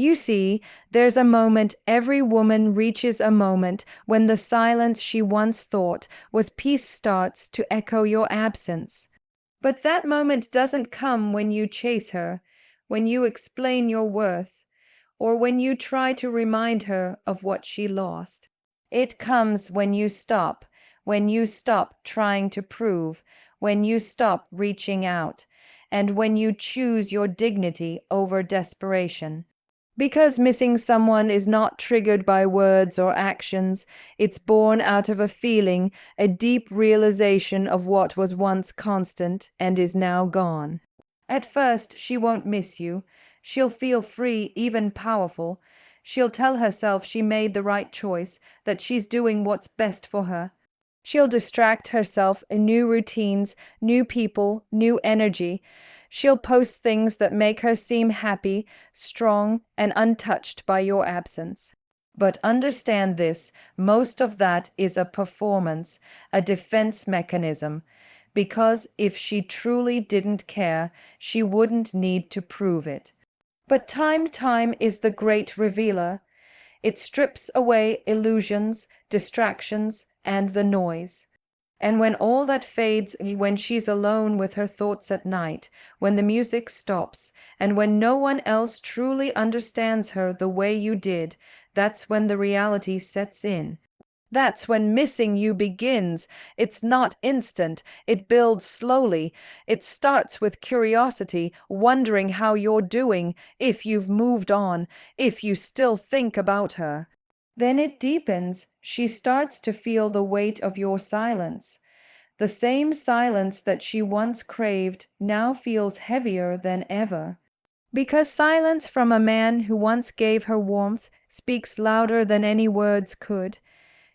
You see, there's a moment, every woman reaches a moment when the silence she once thought was peace starts to echo your absence. But that moment doesn't come when you chase her, when you explain your worth, or when you try to remind her of what she lost. It comes when you stop trying to prove, when you stop reaching out, and when you choose your dignity over desperation. Because missing someone is not triggered by words or actions, it's born out of a feeling, a deep realization of what was once constant and is now gone. At first, she won't miss you. She'll feel free, even powerful. She'll tell herself she made the right choice, that she's doing what's best for her. She'll distract herself in new routines, new people, new energy. She'll post things that make her seem happy, strong, and untouched by your absence. But understand this, most of that is a performance, a defense mechanism, because if she truly didn't care, she wouldn't need to prove it. But time is the great revealer. It strips away illusions, distractions, and the noise. And when all that fades, when she's alone with her thoughts at night, when the music stops, and when no one else truly understands her the way you did, that's when the reality sets in. That's when missing you begins. It's not instant. It builds slowly. It starts with curiosity, wondering how you're doing, if you've moved on, if you still think about her. Then it deepens. She starts to feel the weight of your silence. The same silence that she once craved now feels heavier than ever. Because silence from a man who once gave her warmth speaks louder than any words could.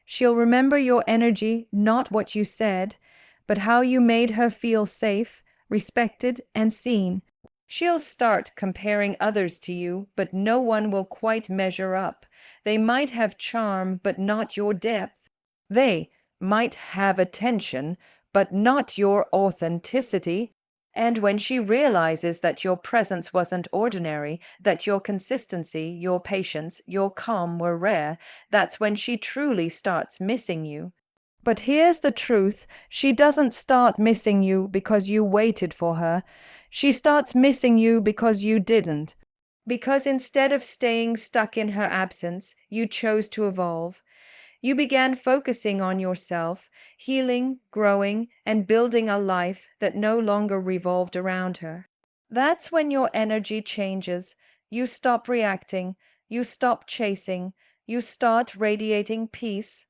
She'll remember your energy, not what you said, but how you made her feel safe, respected, and seen. She'll start comparing others to you, but no one will quite measure up. They might have charm, but not your depth. They might have attention, but not your authenticity. And when she realizes that your presence wasn't ordinary, that your consistency, your patience, your calm were rare, that's when she truly starts missing you. But here's the truth, she doesn't start missing you because you waited for her. She starts missing you because you didn't. Because instead of staying stuck in her absence, you chose to evolve. You began focusing on yourself, healing, growing, and building a life that no longer revolved around her. That's when your energy changes. You stop reacting, you stop chasing, you start radiating peace.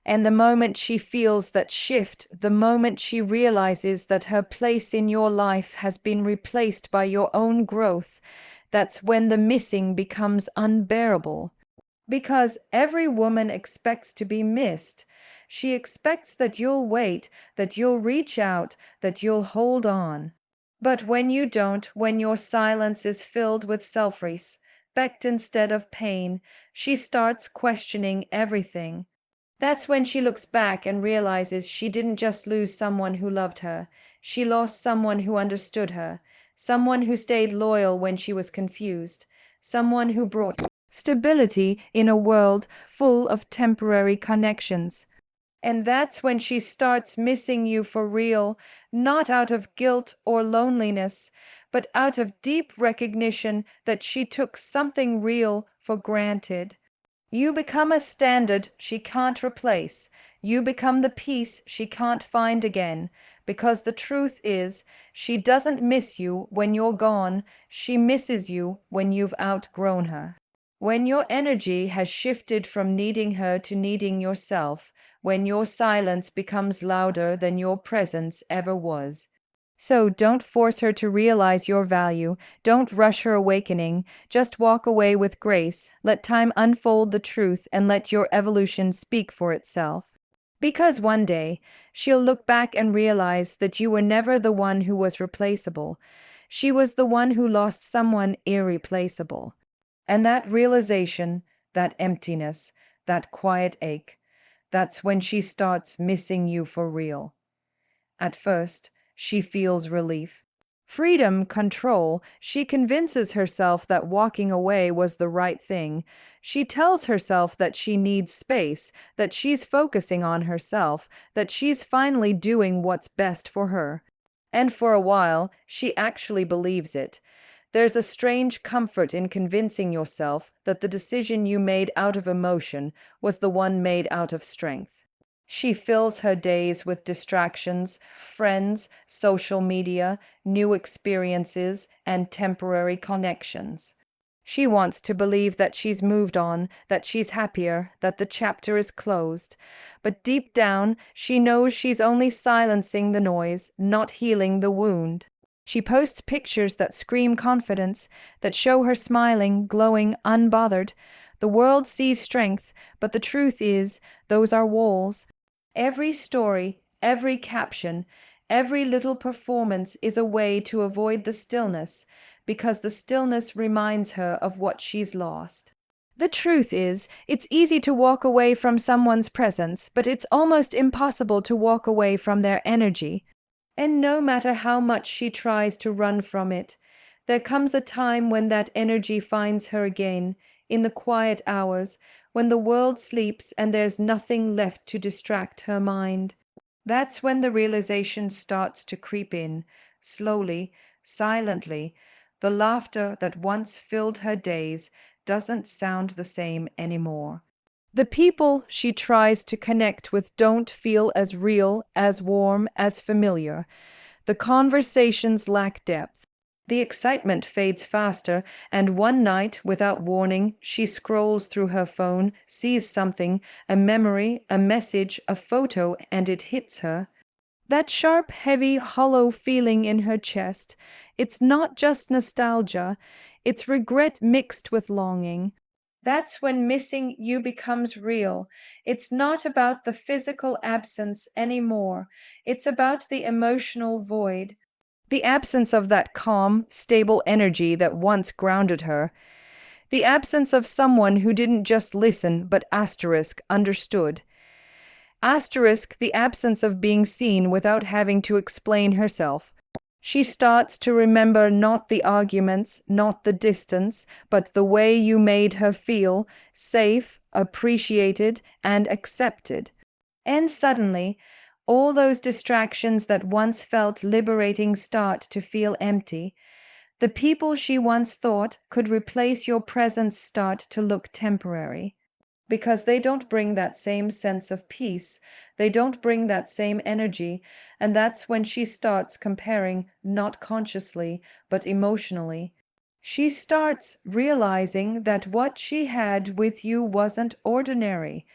And the moment she feels that shift, the moment she realizes that her place in your life has been replaced by your own growth, that's when the missing becomes unbearable. Because every woman expects to be missed. She expects that you'll wait, that you'll reach out, that you'll hold on. But when you don't, when your silence is filled with self-respect instead of pain, she starts questioning everything. That's when she looks back and realizes she didn't just lose someone who loved her. She lost someone who understood her, someone who stayed loyal when she was confused, someone who brought stability in a world full of temporary connections. And that's when she starts missing you for real, not out of guilt or loneliness, but out of deep recognition that she took something real for granted. You become a standard she can't replace. You become the peace she can't find again. Because the truth is, she doesn't miss you when you're gone. She misses you when you've outgrown her. When your energy has shifted from needing her to needing yourself, when your silence becomes louder than your presence ever was. So don't force her to realize your value. Don't rush her awakening. Just walk away with grace. Let time unfold the truth and let your evolution speak for itself. Because one day, she'll look back and realize that you were never the one who was replaceable. She was the one who lost someone irreplaceable. And that realization, that emptiness, that quiet ache, that's when she starts missing you for real. At first, she feels relief. Freedom, control, she convinces herself that walking away was the right thing. She tells herself that she needs space, that she's focusing on herself, that she's finally doing what's best for her. And for a while, she actually believes it. There's a strange comfort in convincing yourself that the decision you made out of emotion was the one made out of strength. She fills her days with distractions, friends, social media, new experiences, and temporary connections. She wants to believe that she's moved on, that she's happier, that the chapter is closed. But deep down, she knows she's only silencing the noise, not healing the wound. She posts pictures that scream confidence, that show her smiling, glowing, unbothered. The world sees strength, but the truth is, those are walls. Every story, every caption, every little performance is a way to avoid the stillness, because the stillness reminds her of what she's lost. The truth is, it's easy to walk away from someone's presence, but it's almost impossible to walk away from their energy. And no matter how much she tries to run from it, there comes a time when that energy finds her again, in the quiet hours, when the world sleeps and there's nothing left to distract her mind. That's when the realization starts to creep in, slowly, silently. The laughter that once filled her days doesn't sound the same anymore. The people she tries to connect with don't feel as real, as warm, as familiar. The conversations lack depth. The excitement fades faster, and one night, without warning, she scrolls through her phone, sees something, a memory, a message, a photo, and it hits her. That sharp, heavy, hollow feeling in her chest, it's not just nostalgia, it's regret mixed with longing. That's when missing you becomes real. It's not about the physical absence anymore. It's about the emotional void. The absence of that calm, stable energy that once grounded her. The absence of someone who didn't just listen but understood. The absence of being seen without having to explain herself. She starts to remember not the arguments, not the distance, but the way you made her feel safe, appreciated, and accepted. And suddenly, all those distractions that once felt liberating start to feel empty. The people she once thought could replace your presence start to look temporary. Because they don't bring that same sense of peace, they don't bring that same energy, and that's when she starts comparing, not consciously, but emotionally. She starts realizing that what she had with you wasn't ordinary,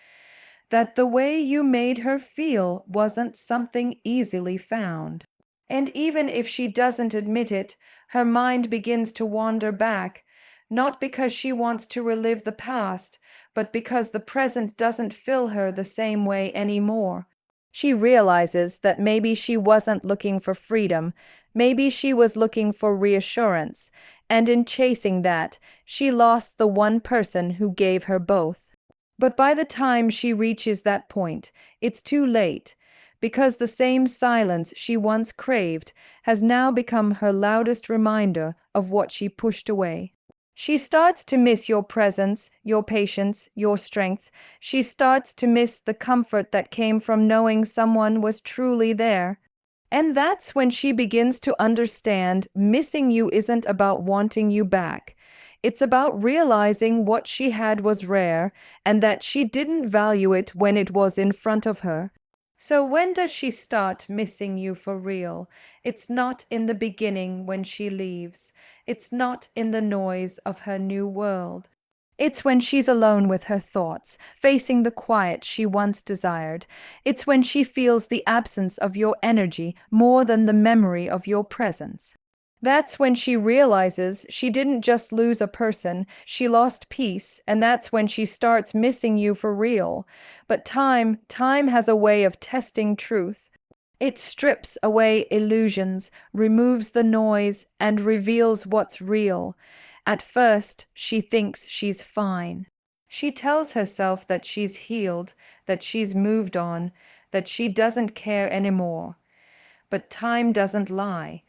that the way you made her feel wasn't something easily found. And even if she doesn't admit it, her mind begins to wander back, not because she wants to relive the past, but because the present doesn't fill her the same way anymore. She realizes that maybe she wasn't looking for freedom, maybe she was looking for reassurance, and in chasing that, she lost the one person who gave her both. But by the time she reaches that point, it's too late, because the same silence she once craved has now become her loudest reminder of what she pushed away. She starts to miss your presence, your patience, your strength. She starts to miss the comfort that came from knowing someone was truly there. And that's when she begins to understand missing you isn't about wanting you back. It's about realizing what she had was rare and that she didn't value it when it was in front of her. So when does she start missing you for real? It's not in the beginning when she leaves. It's not in the noise of her new world. It's when she's alone with her thoughts, facing the quiet she once desired. It's when she feels the absence of your energy more than the memory of your presence. That's when she realizes she didn't just lose a person, she lost peace, and that's when she starts missing you for real. But time has a way of testing truth. It strips away illusions, removes the noise, and reveals what's real. At first, she thinks she's fine. She tells herself that she's healed, that she's moved on, that she doesn't care anymore. But time doesn't lie.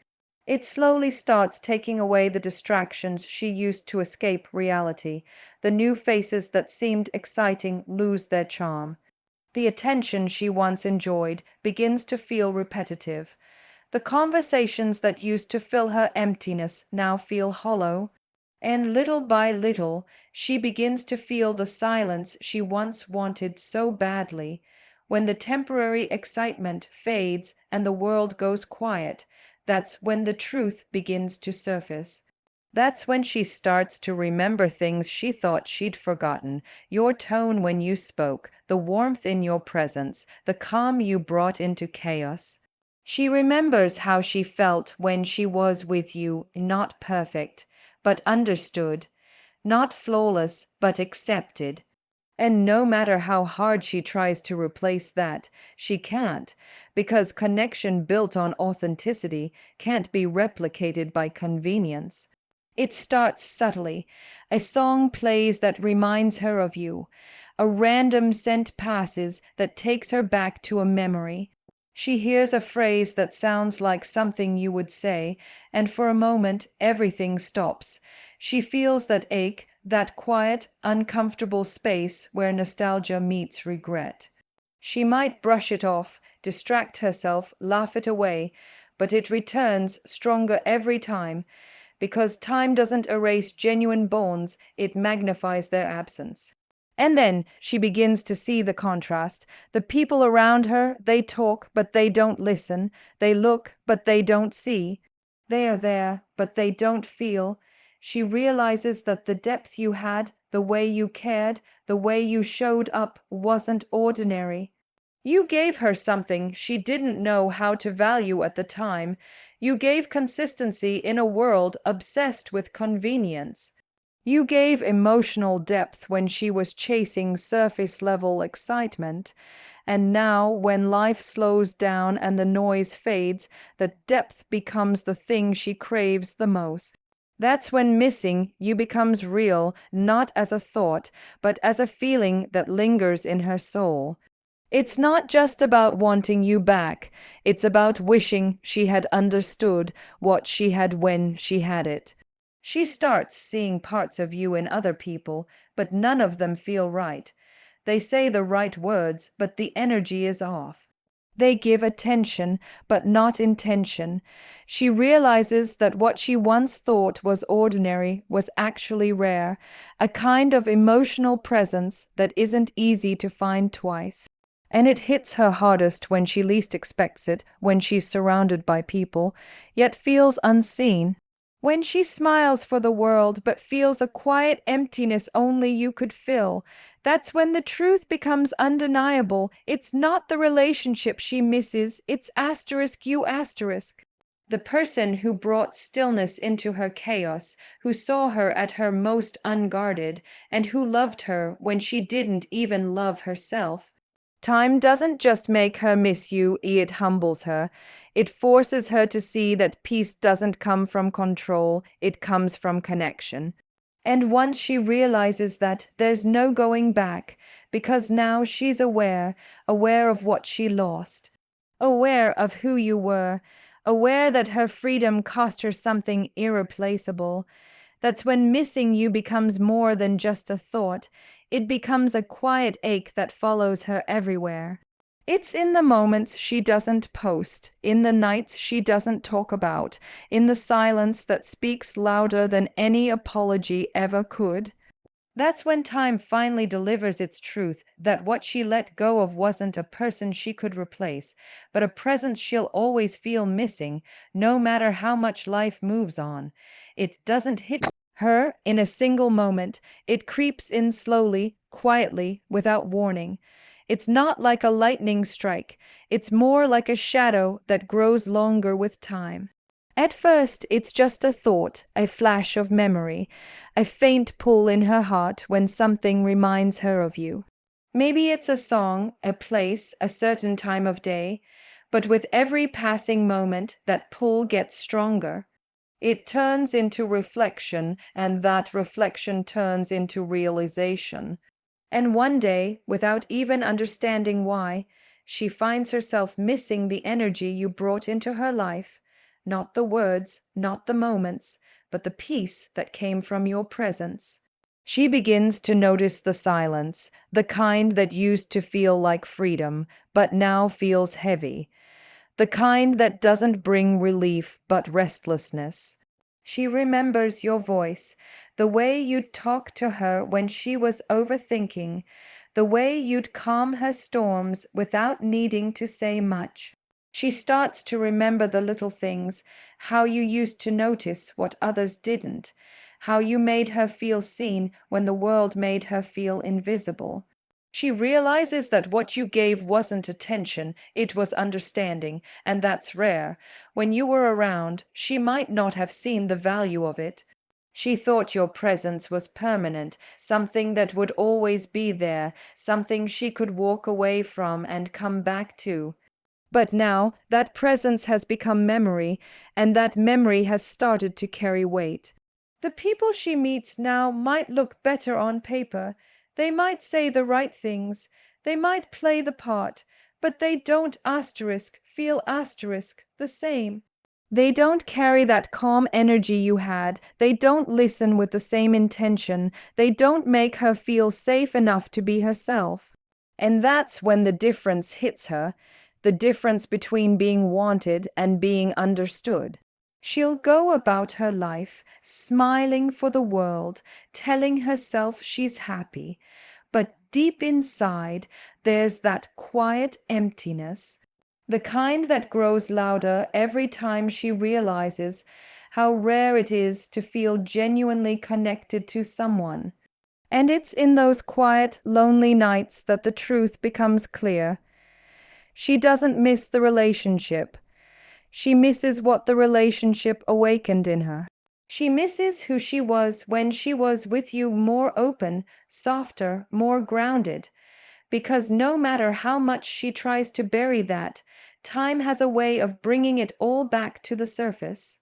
It slowly starts taking away the distractions she used to escape reality. The new faces that seemed exciting lose their charm. The attention she once enjoyed begins to feel repetitive. The conversations that used to fill her emptiness now feel hollow. And little by little, she begins to feel the silence she once wanted so badly. When the temporary excitement fades and the world goes quiet, that's when the truth begins to surface. That's when she starts to remember things she thought she'd forgotten. Your tone when you spoke, the warmth in your presence, the calm you brought into chaos. She remembers how she felt when she was with you, not perfect, but understood, not flawless, but accepted. And no matter how hard she tries to replace that, she can't, because connection built on authenticity can't be replicated by convenience. It starts subtly. A song plays that reminds her of you. A random scent passes that takes her back to a memory. She hears a phrase that sounds like something you would say, and for a moment everything stops. She feels that ache, that quiet, uncomfortable space where nostalgia meets regret. She might brush it off, distract herself, laugh it away, but it returns stronger every time, because time doesn't erase genuine bonds, it magnifies their absence. And then she begins to see the contrast. The people around her, they talk, but they don't listen. They look, but they don't see. They are there, but they don't feel. She realizes that the depth you had, the way you cared, the way you showed up wasn't ordinary. You gave her something she didn't know how to value at the time. You gave consistency in a world obsessed with convenience. You gave emotional depth when she was chasing surface level excitement. And now, when life slows down and the noise fades, the depth becomes the thing she craves the most. That's when missing you becomes real, not as a thought, but as a feeling that lingers in her soul. It's not just about wanting you back, it's about wishing she had understood what she had when she had it. She starts seeing parts of you in other people, but none of them feel right. They say the right words, but the energy is off. They give attention, but not intention. She realizes that what she once thought was ordinary was actually rare, a kind of emotional presence that isn't easy to find twice. And it hits her hardest when she least expects it, when she's surrounded by people, yet feels unseen. When she smiles for the world but feels a quiet emptiness only you could fill, that's when the truth becomes undeniable. It's not the relationship she misses, it's asterisk you asterisk. The person who brought stillness into her chaos, who saw her at her most unguarded, and who loved her when she didn't even love herself. Time doesn't just make her miss you, it humbles her. It forces her to see that peace doesn't come from control, it comes from connection. And once she realizes that, there's no going back, because now she's aware of what she lost, aware of who you were, aware that her freedom cost her something irreplaceable. That's when missing you becomes more than just a thought. It becomes a quiet ache that follows her everywhere. It's in the moments she doesn't post, in the nights she doesn't talk about, in the silence that speaks louder than any apology ever could. That's when time finally delivers its truth, that what she let go of wasn't a person she could replace, but a presence she'll always feel missing, no matter how much life moves on. It doesn't hit her in a single moment. It creeps in slowly, quietly, without warning. It's not like a lightning strike. It's more like a shadow that grows longer with time. At first, it's just a thought, a flash of memory, a faint pull in her heart when something reminds her of you. Maybe it's a song, a place, a certain time of day, but with every passing moment, that pull gets stronger. It turns into reflection, and that reflection turns into realization. And one day, without even understanding why, she finds herself missing the energy you brought into her life, Not the words, not the moments, but the peace that came from your presence. She begins to notice the silence, the kind that used to feel like freedom, but now feels heavy, the kind that doesn't bring relief but restlessness. She remembers your voice, the way you'd talk to her when she was overthinking, the way you'd calm her storms without needing to say much. She starts to remember the little things, how you used to notice what others didn't, how you made her feel seen when the world made her feel invisible. She realizes that what you gave wasn't attention, it was understanding, and that's rare. When you were around, she might not have seen the value of it. She thought your presence was permanent, something that would always be there, something she could walk away from and come back to. But now that presence has become memory, and that memory has started to carry weight. The people she meets now might look better on paper. They might say the right things. They might play the part, but they don't feel the same. They don't carry that calm energy you had. They don't listen with the same intention. They don't make her feel safe enough to be herself. And that's when the difference hits her, the difference between being wanted and being understood. She'll go about her life, smiling for the world, telling herself she's happy. But deep inside, there's that quiet emptiness, the kind that grows louder every time she realizes how rare it is to feel genuinely connected to someone. And it's in those quiet, lonely nights that the truth becomes clear. She doesn't miss the relationship. She misses what the relationship awakened in her. She misses who she was when she was with you, more open, softer, more grounded. Because no matter how much she tries to bury that, time has a way of bringing it all back to the surface.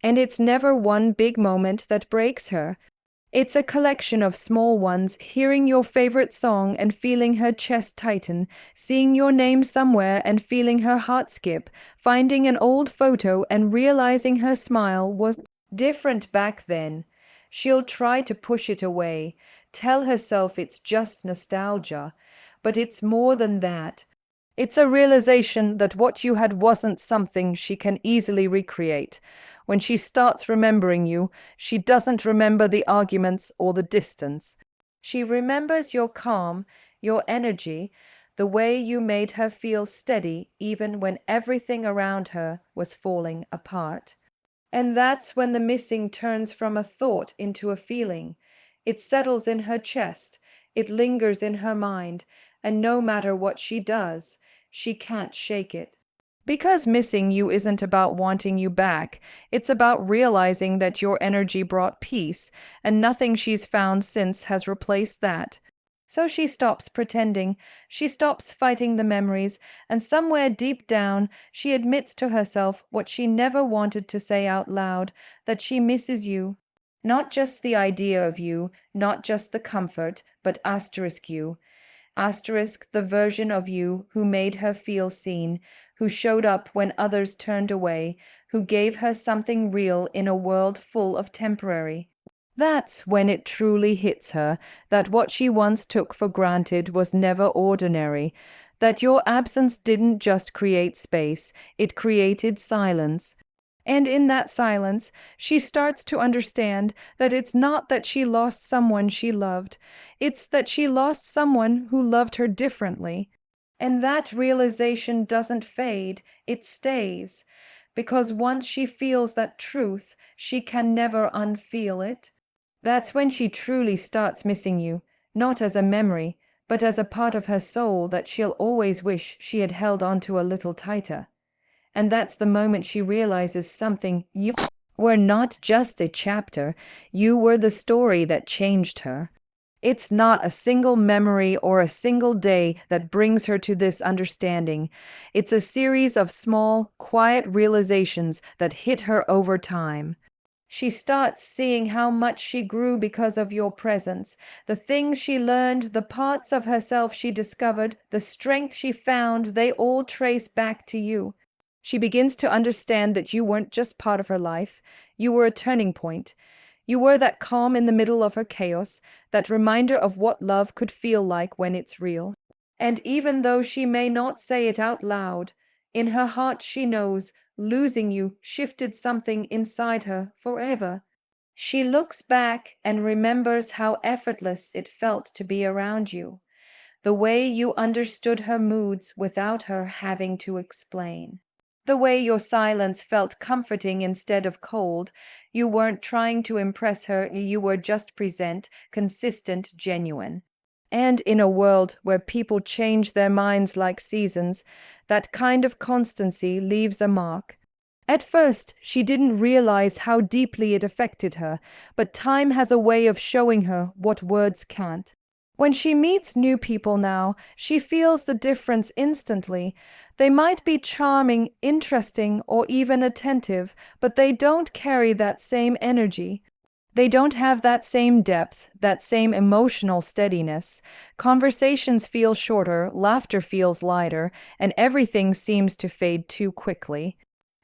And it's never one big moment that breaks her. It's a collection of small ones, hearing your favorite song and feeling her chest tighten, seeing your name somewhere and feeling her heart skip, finding an old photo and realizing her smile was different back then. She'll try to push it away, tell herself it's just nostalgia, but it's more than that. It's a realization that what you had wasn't something she can easily recreate. When she starts remembering you, she doesn't remember the arguments or the distance. She remembers your calm, your energy, the way you made her feel steady even when everything around her was falling apart. And that's when the missing turns from a thought into a feeling. It settles in her chest, it lingers in her mind, and no matter what she does, she can't shake it. Because missing you isn't about wanting you back, it's about realizing that your energy brought peace, and nothing she's found since has replaced that. So she stops pretending, she stops fighting the memories, and somewhere deep down, she admits to herself what she never wanted to say out loud, that she misses you. Not just the idea of you, not just the comfort, but you. The version of you who made her feel seen, who showed up when others turned away, who gave her something real in a world full of temporary. That's when it truly hits her that what she once took for granted was never ordinary, that your absence didn't just create space, it created silence. And in that silence, she starts to understand that it's not that she lost someone she loved, it's that she lost someone who loved her differently. And that realization doesn't fade, it stays, because once she feels that truth, she can never unfeel it. That's when she truly starts missing you, not as a memory, but as a part of her soul that she'll always wish she had held onto a little tighter. And that's the moment she realizes something. You were not just a chapter, you were the story that changed her. It's not a single memory or a single day that brings her to this understanding. It's a series of small, quiet realizations that hit her over time. She starts seeing how much she grew because of your presence, the things she learned, the parts of herself she discovered, the strength she found, they all trace back to you. She begins to understand that you weren't just part of her life, you were a turning point. You were that calm in the middle of her chaos, that reminder of what love could feel like when it's real. And even though she may not say it out loud, in her heart she knows losing you shifted something inside her forever. She looks back and remembers how effortless it felt to be around you, the way you understood her moods without her having to explain. The way your silence felt comforting instead of cold. You weren't trying to impress her, you were just present, consistent, genuine. And in a world where people change their minds like seasons, that kind of constancy leaves a mark. At first, she didn't realize how deeply it affected her, but time has a way of showing her what words can't. When she meets new people now, she feels the difference instantly. They might be charming, interesting, or even attentive, but they don't carry that same energy. They don't have that same depth, that same emotional steadiness. Conversations feel shorter, laughter feels lighter, and everything seems to fade too quickly.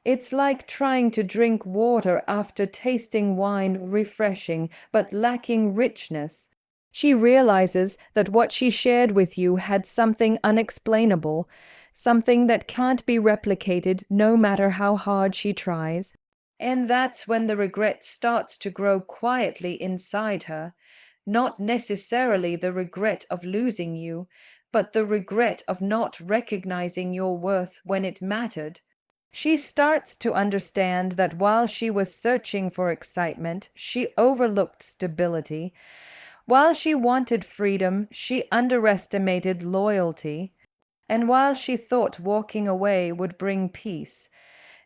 It's like trying to drink water after tasting wine, refreshing, but lacking richness. She realizes that what she shared with you had something unexplainable, something that can't be replicated no matter how hard she tries. And that's when the regret starts to grow quietly inside her, not necessarily the regret of losing you, but the regret of not recognizing your worth when it mattered. She starts to understand that while she was searching for excitement, she overlooked stability. While she wanted freedom, she underestimated loyalty. And while she thought walking away would bring peace,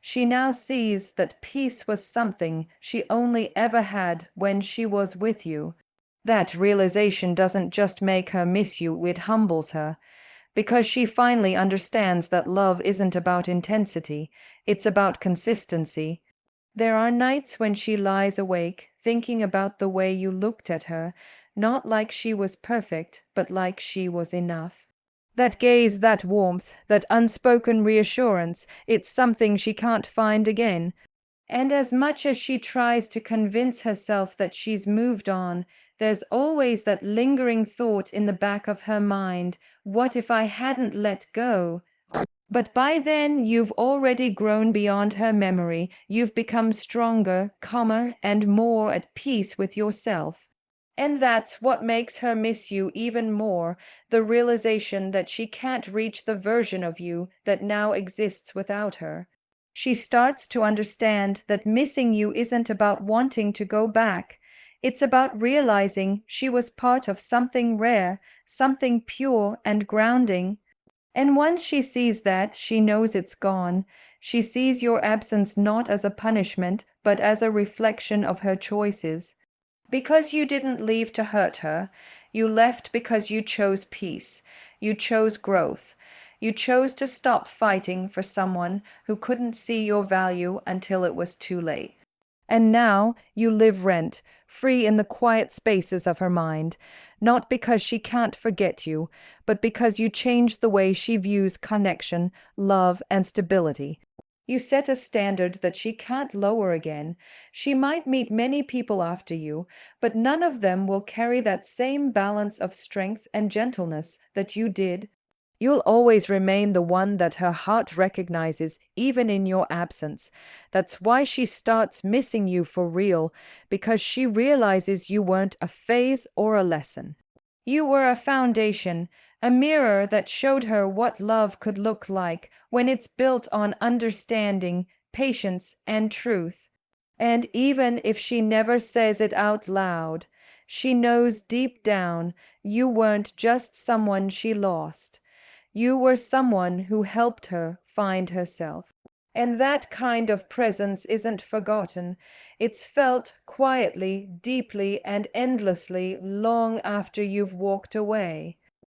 she now sees that peace was something she only ever had when she was with you. That realization doesn't just make her miss you, it humbles her, because she finally understands that love isn't about intensity, it's about consistency. There are nights when she lies awake, thinking about the way you looked at her, not like she was perfect, but like she was enough. That gaze, that warmth, that unspoken reassurance, it's something she can't find again. And as much as she tries to convince herself that she's moved on, there's always that lingering thought in the back of her mind, what if I hadn't let go? But by then, you've already grown beyond her memory. You've become stronger, calmer, and more at peace with yourself. And that's what makes her miss you even more, the realization that she can't reach the version of you that now exists without her. She starts to understand that missing you isn't about wanting to go back. It's about realizing she was part of something rare, something pure and grounding. And once she sees that, she knows it's gone. She sees your absence not as a punishment, but as a reflection of her choices. Because you didn't leave to hurt her, you left because you chose peace. You chose growth. You chose to stop fighting for someone who couldn't see your value until it was too late. And now you live rent, free in the quiet spaces of her mind, not because she can't forget you, but because you changed the way she views connection, love, and stability. You set a standard that she can't lower again. She might meet many people after you, but none of them will carry that same balance of strength and gentleness that you did. You'll always remain the one that her heart recognizes, even in your absence. That's why she starts missing you for real, because she realizes you weren't a phase or a lesson. You were a foundation, a mirror that showed her what love could look like when it's built on understanding, patience, and truth. And even if she never says it out loud, she knows deep down you weren't just someone she lost. You were someone who helped her find herself. And that kind of presence isn't forgotten. It's felt quietly, deeply, and endlessly long after you've walked away.